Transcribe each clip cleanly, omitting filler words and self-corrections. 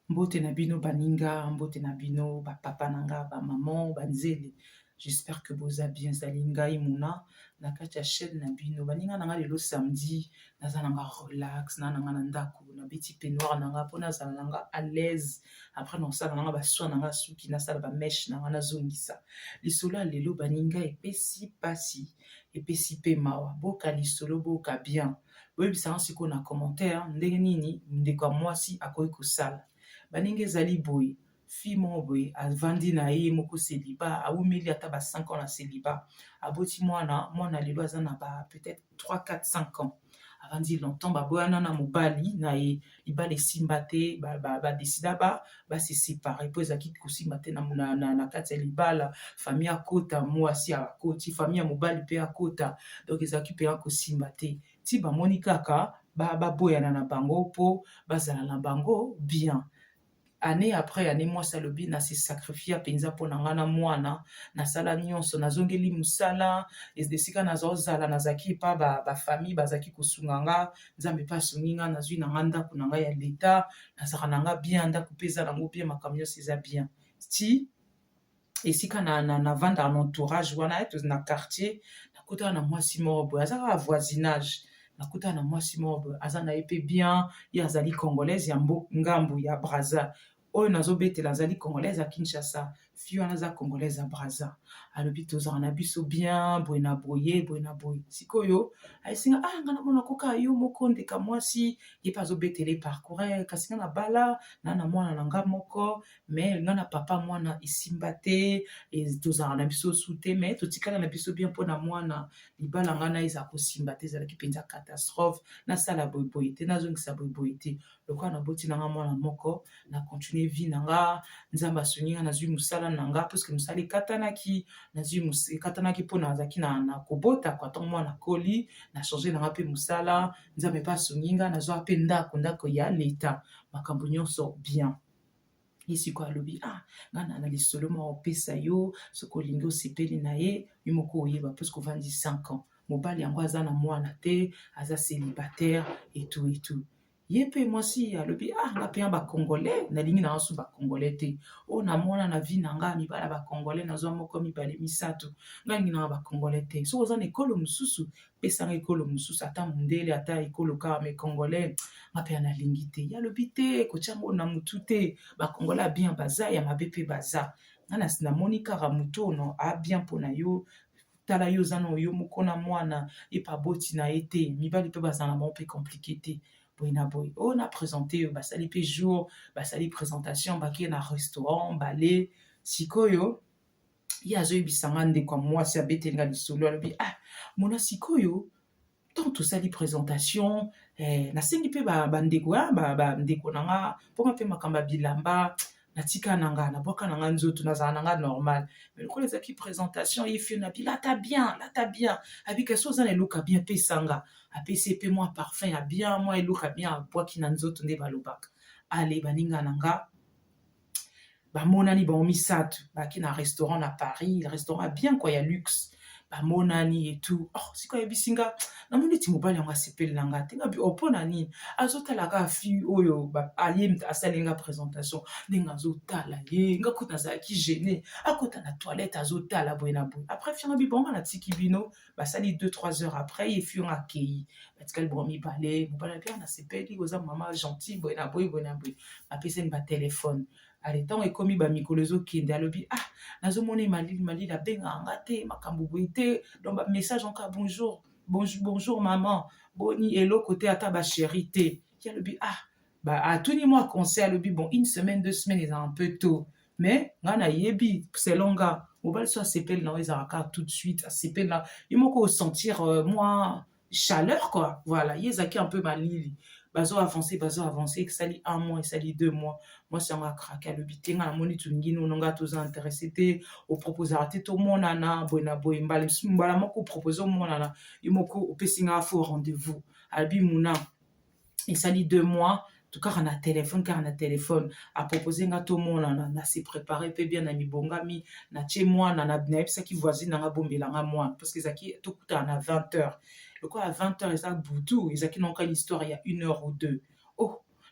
Mbote na bino baninga, mbote na bino papa nanga, maman, banzele. J'espère que boza bien zali ngai muna na kati ya chaîne na bino. Baninga nanga lelo samedi, naza nanga relax, na nanga na ndako, na beti peignoir nanga po nazala nanga à l'aise. Après nosala nanga baswa nanga suki, nasala ba meche nanga nazongisa. Lisolo ya lelo baninga epesi pasi, epesi pe mawa. Boka lisolo boka bien. Boyebisanga sikoyo na commentaire ndenge nini ndeko ya mwasi akoki kosala. Baninga ezali boye, fille moko boye avandi na ye moko célibat, awumeli ata ba 5 ans na célibat. Aboti mwana lelo aza na ba peut-être 3 4 5 ans. Avandi longtemps baboyana na mobali na ye, libala esimba te, badesida se séparer po ezalaki kosimba te na kati ya libala, famille akota, mwasi akoti, famille ya mobali mpe akota, donc ezalaki mpe kosimba te. Ti bamoni kaka baboyana na bango po bazala na bango bien. Année après année mwasi alobi na se sacrifia mpenza mpo na nga na mwana, nasala nyonso, nazongeli mosala, esika nazozala nazalaki epa bafamille bazalaki kosunga nga, nzambe mpe asungi nga, nazwi na nga ndako na ngai ya leta, nazalaka na nga bien, ndako mpe eza nango bien, makambo nyonso eza bien. Ti esika navandaka na entourage wana na quartier, nakutana na mwasi moko boye aza kaka voisinage, nakutana na mwasi moko boye aza na ye mpe bien, ye azali congolaise ya ngambu ya Brazza. Oyo nazobetela azali congolaise ya Kinshasa, fille wana aza congolaise ya Brazza. Alobi tozala na biso bien, boye na boye, boye na boye. Sikoyo ayesinga nga namona koka yo moko ndeka mwasi, ye mpe azobetela parcours, kasi nga na bala na mwana na nga moko, mais nga na papa mwana esimba te, tozala na biso su te, mais totikala na biso bien mpo na mwana, libala nga na eza kosimba te, ezalaki mpenza catastrophe, nasala boyeboye te, nazongisa boyeboye te. Lokola naboti na nga mwana moko, na continue vie na nga, nzambe asungi nga, nazwi mosala na nga, puisque mosala ekatanaki, ekatanaki mpo nazalaki na kobota kwa ntango mwana koli, na change na nga mpe mosala, nzambe mpe asungi nga, nazwa mpe ndako ya leta, makambo nyonso bien. Ye sikoyo alobi nga na lisolo moko opesa yo, soki olingi osepeli na ye, yo moko oyeba puisque ovandi 5 ans. Mobali yango aza na mwana te, aza célibataire etu. Ye mpe mwasi alobi nga mpe ya bacongolais, nalingi na ngasu bacongolais te. Oyo namona na vie na nga mibala bacongolais, nazwa moko mibale misato, nga lingi na nga bacongolais te. Soki oza na ekolo mosusu, pesanga ekolo mosusu, ata mondele, ata ekolo kaka me congolais, nga mpe ya nalingi te. Ye alobi te, kotiango na mutu te, bacongolais bien baza, ya mabe mpe baza. Nga namoni kaka mutu ono abien mpo na yo, tala yo oza na yo moko na mwana, ye mpe aboti na ye te, mibali mpe bazala na bango mpe compliqué te. Boye na boye oyo na présente yo, basali mpe jour, basali présentation, bakei na restaurant, bale. Sikoyo ye azoyebisa nga ndeko ya mwasi abeteli nga lisolo, alobi mona sikoyo ntango tosali présentation, nasengi mpe bandeko na nga mponga mpe makambo ya bilamba, natika na nga nabwaka na nga nzoto, nazala na nga normal. Mais lokola ezalaki présentation, ye fio na bi lata bien, abika so oza na eloko ya bien pesanga, apesi mpe mwa parfum ya bien, mwa eloko ya bien abwaki na nzoto, nde balobaka. Ale baninga na nga bamonani bango misato, baki na restaurant na Paris, restaurant ya bien kwa ya luxe, bamonani etu. Sikoyo ayebisi nga, namoni neti mobali yango asepeli na nga te, nga bi mpo na nini azotalaka fille oyo aye asali nga présentation, ndenge azotala ye, nga kuta nazalaki gêné, akota na toilette azotala boye na boye. Après fille nga bi bongo natiki bino, basali 2-3 heures après, ye fille nga akei, batikali bongo mibale, mobali abi nasepeli oza mama gentil boye na boye, bapesani batelefone. Ale ntango ekomi bamikolo ezokende, alobi nazomona malili abengaka nga te, makambo boye te, donc bamessage encore bonjour maman, boni eloko te, ata bachéri te. Ye alobi atuni mwa conseil, alobi bon 1 semaine 2 semaines eza un peu tôt, mais nga nayebi selon nga mobali so asepeli na yo ezalaka kaka tout de suite, asepeli na ye moko osentir mwa chaleur quoi, voilà. Ye ezalaki un peu malili, bazo avancer, esali 1 mois, esali 2 mois, mwasi yango akrake, alobi te nga namoni tolingi nono nga toza intéressé te, oproposaka te tomonana boye na boye, mbala moko opropose omonana, ye moko opesi nga faux rendez-vous. Alobi muna esali 2 mois tokaka na telefone, apropose nga tomonana, nase préparé mpe bien na mibongami, natie mwana nayebisaki voisine nanga bombelanga mwana, parce que ezalaki tokutana na 20 heures. Lokola 20 heures eza butu, ezalaki naoka l'histoire ya 1 heure ou 2.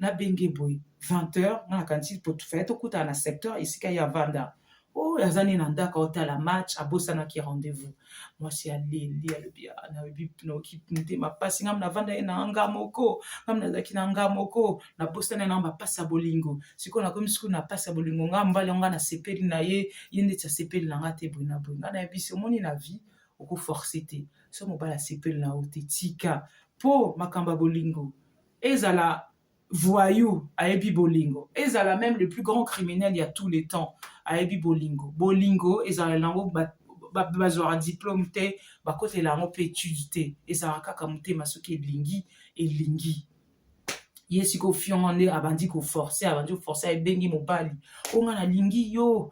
na benge boy 20h na kanti potufa to kuta na secteur esika ya vanda oh yazani na ndaka otala match abosana ki rendez-vous moi si aleli alobi na bipno ki nte mapasi ngam na vanda na nga moko ngam na zaki na nga moko na bosana na mapasa bolingo siko na komi siko na pasa bolingo ngam mbale nga na sepeli na ye yende tsa sepeli na nga te boy na biso moni na vie oko forcer te so mobala sepeli na ote tika po makamba bolingo ezala voyou ayebi bolingo ezala même le plus grand criminel il y a tous les temps ayebi bolingo bolingo ezala lango bazwaka diplôme te bakotela yango mpe étude te ezala kaka motema soki elingi ye siko fiongo nde abandi koforce ayebengi mobali o nga nalingi yo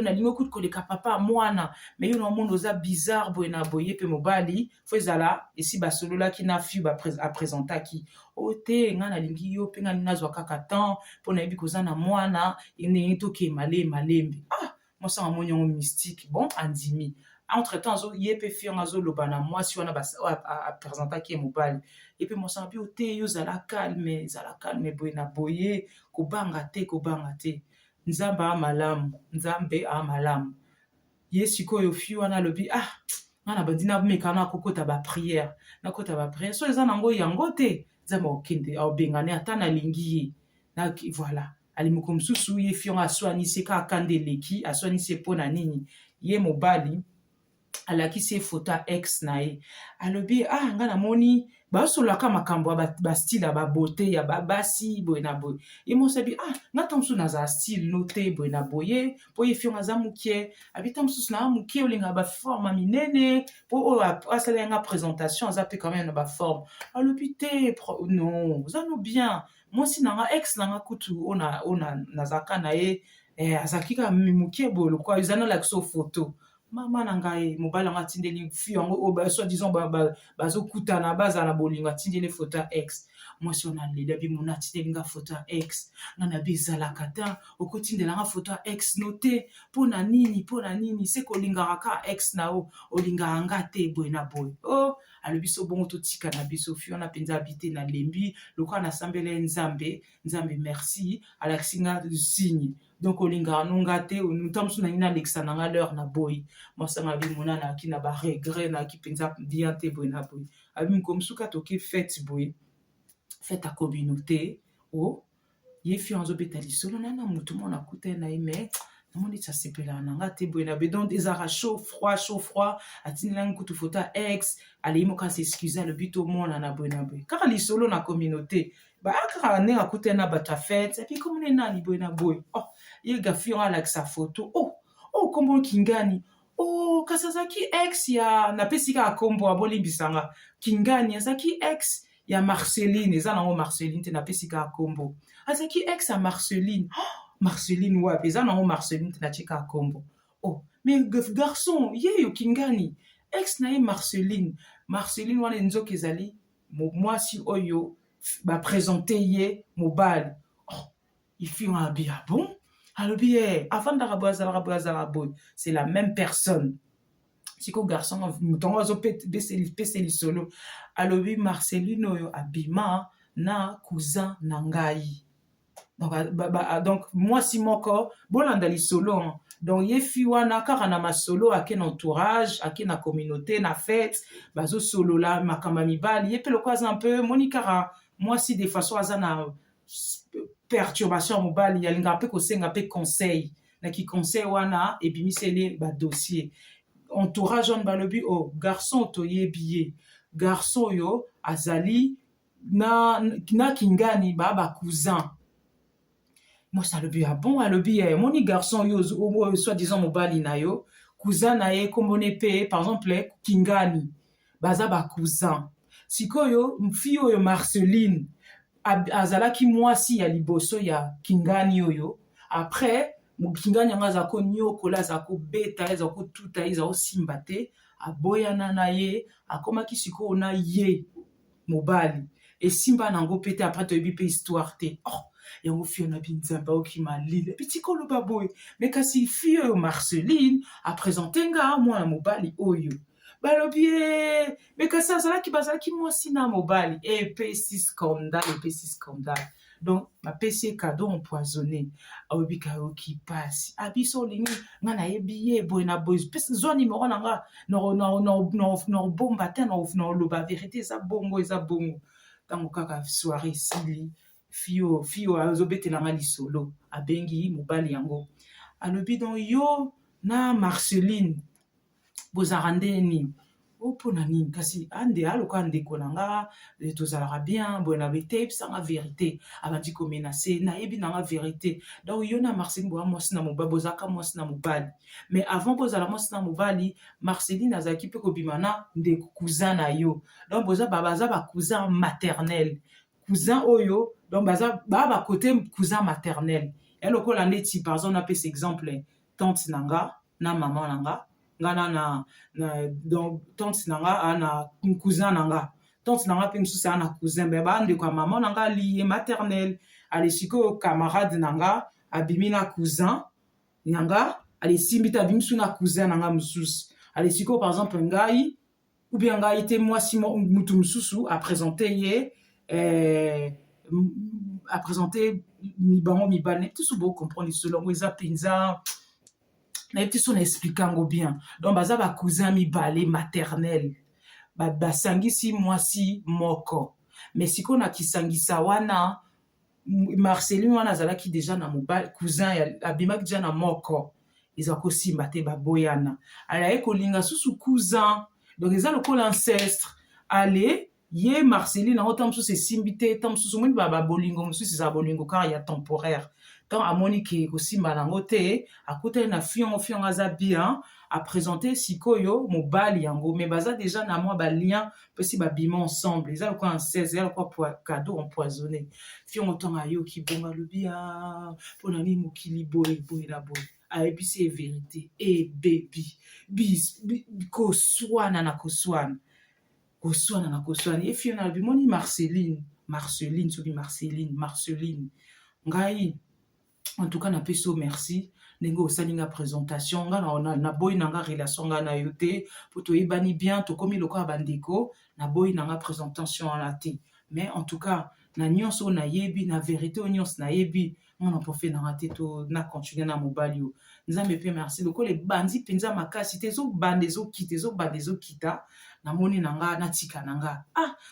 nalingi okuti koleka papa mwana me yo na monde oza bizarre boye na boye mpe mobali fo ezala esi basololaki na fiu bapresentaki o te nga nalingi yo mpe nga nazwa kaka temps mpo nayebi koza na mwana ndenge toke malembe mosanga moni yango mystique bon andimi entre temps ye mpe fiongo azoloba na mwasi wana apresentaki ye mobali epe mosanga bi te yo zala calme boye na boye kobanga te nzambe amalamu ye sikoyo fi wana alobi nga na bandi nameka nakokota bapriere so eza nango yango te nzambe okende aobengane ata nalingi ye voilà alimoko mosusu ye fiongo aswanisi ka akanda eleki aswanisi mpo na nini ye mobali alakisi ye foto ya ex na ye alobi nga namoni basololaka makambo ya bastyle ya babote ya babasi boye na boye ye mosabi nga ta mosusu nazala style no te boye na boye mpo ye fiongo aza mokie abi ta mosusu na mokie olingaka baforme minene mpo oyo asala yanga présentation aza mpe quand même na baforme alobi te non oza no bien mwasi nanga ex nanga kutu oyo nazalaka na ye azalaki kaka mokie boye lokwa eza nalakisa o foto mama na ngai mobali yango atindeli fi yango oyo soi-disant bazokutana bazala na bolingo atindeli foto ya ex mwasi oyo naleli abi mona atindeli nga foto ya ex nga na bi ezalaka ta okotindela nga foto ya ex no te mpo na nini se kolingaka ka ex na yo olingaka nga te boye na boye alobi so bongo totika na biso fi wana mpenza abi te nalembi lokola nasambeli ye nzambe merci alakisi nga signe donc olingaka nonga te ta mosusu nangi nalekisa na nga l'heure na boye mwasanga abi mona nayaki na baregret nayaki mpenza bien te boye na boye abi moko mosuka toke fete boye fete ya communauté ye fi azobeta lisolo na motu mona akuta ye na ye me namoni ti asepelaka na nga te boye na boye donc ezalaka chaud froid atindelaki kutu foto ya ex alei moko asexcuse alobi tomona na boye kaka lisolo na communauté kaka ndenge akuta ye na bato ya fete epi komona nani boye na boye ye gafi yango alakisa foto kombo kingani kasi azalaki ex ya napesi kaka kombo abolimbisanga kingani azalaki ex ya Marceline eza nango Marceline te napesi kaka kombo azalaki ex ya Marceline wapi eza nango Marceline te natie kaka kombo mais garçon ye yo kingani ex na ye Marceline wana nzoka ezali mwasi oyo baprésente ye mobali ifi nga abi bon alobi afandaka boye azalaka boye c'est la même personne siko garçon mutongo azopesa lisolo alobi Marceline oyo abima na cousin na ngai donc mwasi moko bolanda lisolo donc ye fi wana kaka na masolo ake na entourage ake na communauté na fête bazosolola makambo ya mibali ye mpe loko aza mpe moni kaka mwasi de façon aza na perturbation ya mobali alingaka mpe kosenga mpe conseil na conseil wana ebimiseli badossier entourage wana balobi garçon toyebi ye garçon oyo azali na kingani bakousin mwasi alobi bon alobi moni garçon oyo soi-disant mobali na yo cousin na ye kombone mpe par exemple kingani baza bakousin sikoyo mfi oyo Marceline azalaki mwasi ya liboso ya kingani oyo après kingani yango aza konyokola aza kobeta aza kotuta aza kosimba te aboyana na ye akomaki sikoyo na ye mobali esimba nango mpe te après toyebi mpe histoire te yango fi oyo na binzambe aokima lile peti koloba boye me kasi fi oyo Marceline apresente nga mwana mobali oyo balobi me kasi bazalaki mwasi na mobali epesi scandale donc bapesi cadeau empoisonné alobi kayoki pasi abiso olingi nga nayebi ye boye na boye zwa nimero na nga naobomba te naoloba verité eza bongo ntango kaka soirée esili fio azobetelanga lisolo abengi mobali yango alobi donc yo na Marceline bozalaka ndeni mpona nini kasi aloka ndeko na nga tozalaka bien boye na beteyebisanga verité abandi komenase nayebi nanga verité donc yo na Marceline boza mwasi na mobali bozalaka mwasi na mobali mais avant bozala mwasi na mobali Marceline azalaki mpe kobima na ndeko cousin na yo donc baza bacousin maternel cousin oyo donc baa bakote cousin maternel ya lokola ndeti par exemple napesa exemple tante na nga na mama na nga nga donc tante na nga ana cousin na nga tante na nga mpe mosusu ana cousin me bandeko ya mama na nga liye maternel ale sikoyo camarade na nga abimi na cousin na nga ale simbi te abimi su na cousin na nga mosusu ale sikoyo par exemple ngai ou bien ngai te mwasi mutu mosusu apresente ye apresente bango mibale nayebi te so bocomprendre lisolo yango eza mpenza nayebi te so na explike yango bien donc baza bacousin mibale maternel basangisi mwasi moko mais sikoyo na kisangisa wana Marceline wana azalaki deja na mobali cousin abimaki deja na moko eza kosimba te baboyana alaye kolinga susu cousin donc eza lokola ancestre ale ye Marceline nango ntango mosusu esimbi te ntango mosusu omoni babolingo mosusu eza bolingo kaka ya temporaire ntango amoni ke kosimba nango te akutani na fiongo aza bien apresente sikoyo mobali yango me baza deja na mwa balien mpesi babima ensemble eza lokola ancestre eza lokola cadeau empoisonné fiongo ntango ayoki bongo alobi mpona nini mokili boye na boye ayebisi ye verité ebebi koswana na koswana ye fio na bimoni Marceline soki Marceline ngai en tout cas napesi yo merci ndenge osalinga présentation nga naboyi nanga relation nga na yo te mpo toyebani bien tokomi lokola bandeko naboyi nanga présentation wana te mais en tout cas na nyonso oyo nayebi na verité oyo nyonso nayebi mona profe nanga te na continue na mobali yo nzambe mpe merci lokola ebandi mpenza makasi te ezokita namoni nanga natika nanga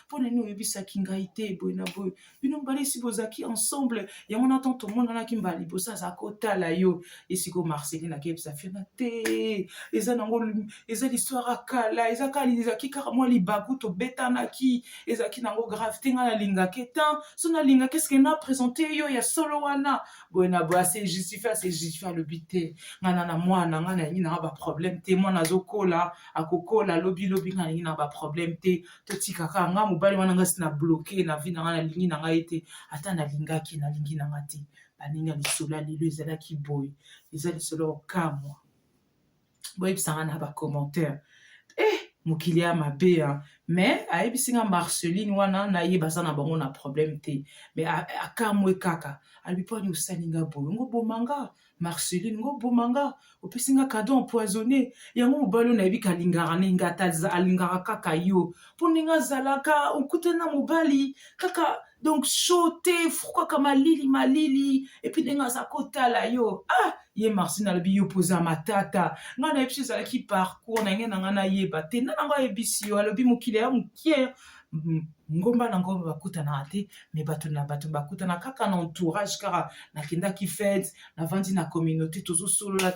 mpona nini oyebisaki ngai te boye na boye bino mibale esi bozalaki ensemble yango na ntango tomonanaki mbala liboso azala kotala yo esiko Marceline akeyebisa fiona te eza l'histoire akala ezalaki kaka mwa libaku tobetanaki ezalaki nango grave te ngai nalingaki tan so nalingaki eske na présente yo ya solo wana boye na boye ase justifie alobi te ngai na mwana ngai nalingi nanga baproblème te mwana azokola akokola lobi ngai na baproblème te totikaka nga mobali wana nga si na bloke na vi nanga nalingi nanga ye te ata nalingi nanga te baninga lisolo ya lelo ezalaki boye eza lisolo okamwa boyebisanga na bacommentaire mokili ya mabe mais ayebisi nga Marceline wana nayeba aza na bango na problème te mais akamwe kaka alobi mpo ani osalinga boye ngo bomanga Marceline ngo bomanga opesi nga cadeau empoisonné yango mobali oyo nayebi kalingaka ne nga ata alingaka kaka yo mpo ndenge azalaka okutani na mobali kaka donc chaud te fru kaka malili epuis ndenge aza kotala yo ye Marceline alobi yo poza matata ngai nayebi so ezalaki parcours na ngai na ngai nayeba te nde nango ayebisi yo alobi mokili ya mokie ngomba na ngomba bakutanaka te me bato na bato bakutana kaka na entourage kaka nakendaki fete navandi na communauté tozosolola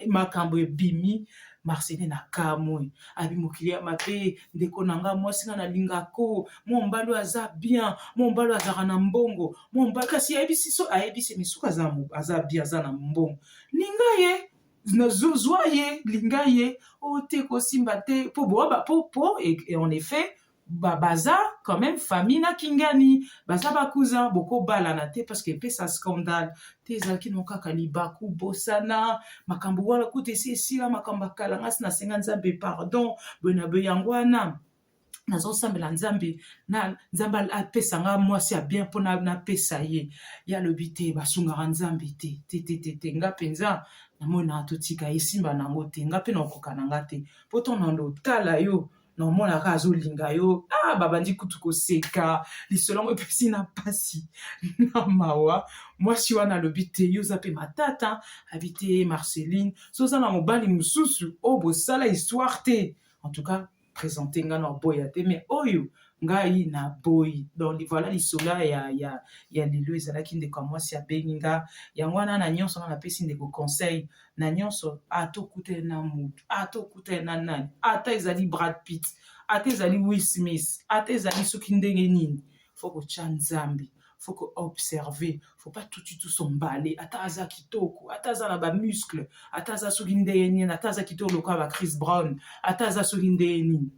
makambo ebimi Marceline akamwe abi mokili ya mabe ndeko na nga mwasi nga nalingako mombali oyo aza bien mombali oyo azalaka na mbongo mombali kasi ayebisi misuku aza bien aza na mbongo linga ye nazozwa ye linga ye oyo te kosimba te po en effet baza quand même famille na kingani baza bakousin bokobalana te parce que epesa scandale te ezalaki no kaka libaku bosana makambo wana kuta esi esila makambo akala ngasi nasenga nzambe pardon boye na boye yango wana nazosambela nzambe apesanga mwasi ya bien mpo napesa ye ya lobi te basungaka nzambe te nga mpenza namoni na totika esimba nango te nga mpe nakoka na nga te po ntonando otala yo naomonaka azolinga yo babandi kutu koseka lisolo yango epesi na mpasi na mawa mwasi wana alobi te yo oza mpe matata abi te Marceline so oza na mobali mosusu oyo bosala histoire te en tout cas présente nga na boya te mais oyo ngai na boyi donc voilà lisolo ya lelo ezalaki ndeko ya mwasi abengi nga yango wana na nyonso nga napesi ndeko conseil na nyonso ata okutani na mutu ata okutani na nani ata ezali Brad Pitt ata ezali Will Smith ata ezali soki ndenge nini faut kotya nzambe faut koobserve faut pas tout sombale ata aza kitoko ata aza na bamuscle ata aza soki ndenge nini ata aza kitoko lokola ba Chris Brown ata aza soki ndenge nini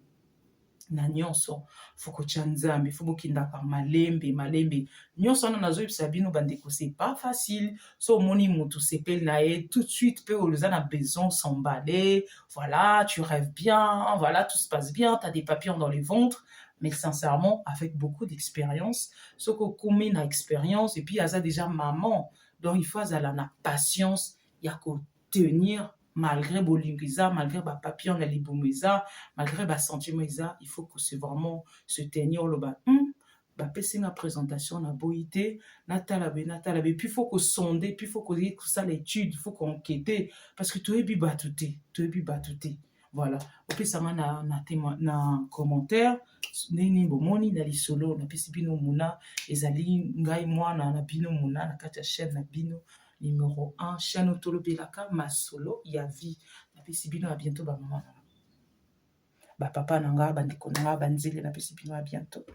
na nyonso faut kotya nzambe faut bokendaka malembe nyonso wana nazoyebisa bino bandeko c'est pas facile so omoni motu sepeli na ye tout de suite mpe oza na besoin s'emballer voilà tu rêves bien voilà tout se passe bien t'as des papillons dans le ventre mais sincèrement avec beaucoup d'expérience soki okomi na expérience et puis aza déjà maman donc il faut azala na patience ya kotenir malgré bolingo eza malgré bapapillon na libumu eza malgré basentiment eza il faut que c'est vraiment se tenir oloba bapesi nga présentation na boyi te natala be puis faut kosonde puis faut kosala étude faut koenquête parce que toyebi bato te voilà opesanga na commentaire ndenge nini bomoni na lisolo napesi bino muna ezali ngai mwana na bino muna na kati ya chaîne na bino numéro 1 chaîne otolobelaka masolo ya vie napesi bino à bientôt bamama bapapa na nga bandeko na nga banzele napesi bino à bientôt